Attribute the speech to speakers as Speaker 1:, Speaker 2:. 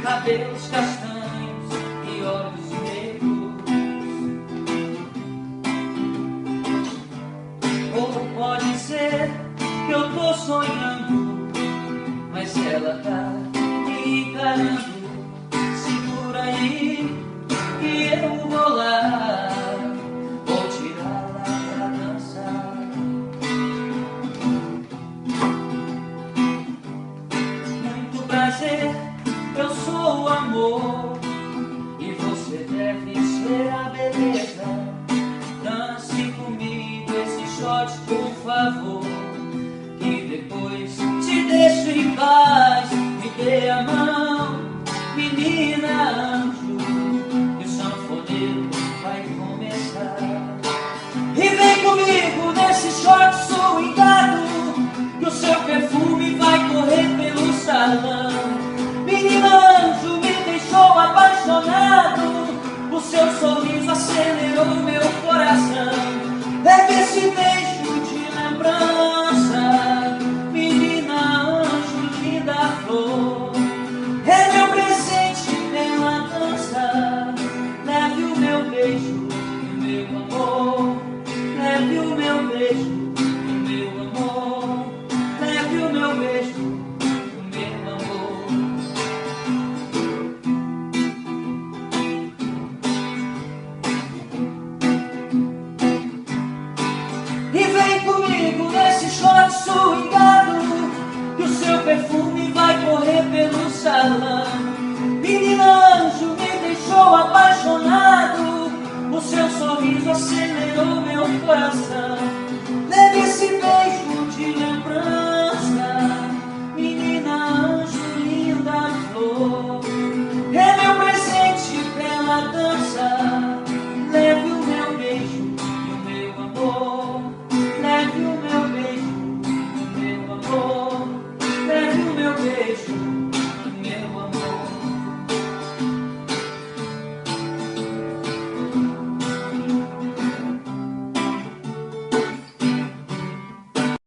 Speaker 1: cabelos castanhos e olhos negros. Ou pode ser que eu tô sonhando, mas ela tá me encarando. Segura aí que eu vou lá, vou tirá-la pra dançar. Muito prazer, eu sou o amor e você deve ser a beleza. Dance comigo esse shot, por favor, que depois te deixo em paz. Me dê a mão, menina anjo, e o sanfoneiro vai começar. E vem comigo nesse short swingado, que o seu perfume vai correr pelo salão. Menina anjo, me deixou apaixonado, o seu sorriso acelerou meu coração. Leve esse beijo de lembrança, menina anjo, linda flor. É meu presente pela dança. Leve o meu beijo e o meu amor. Leve o meu beijo e o meu amor. Leve o meu beijo e o meu amor. E vem comigo nesse short swingado, que o seu perfume vai correr pelo salão. Menina anjo, me deixou apaixonado, o seu sorriso acelerou meu coração.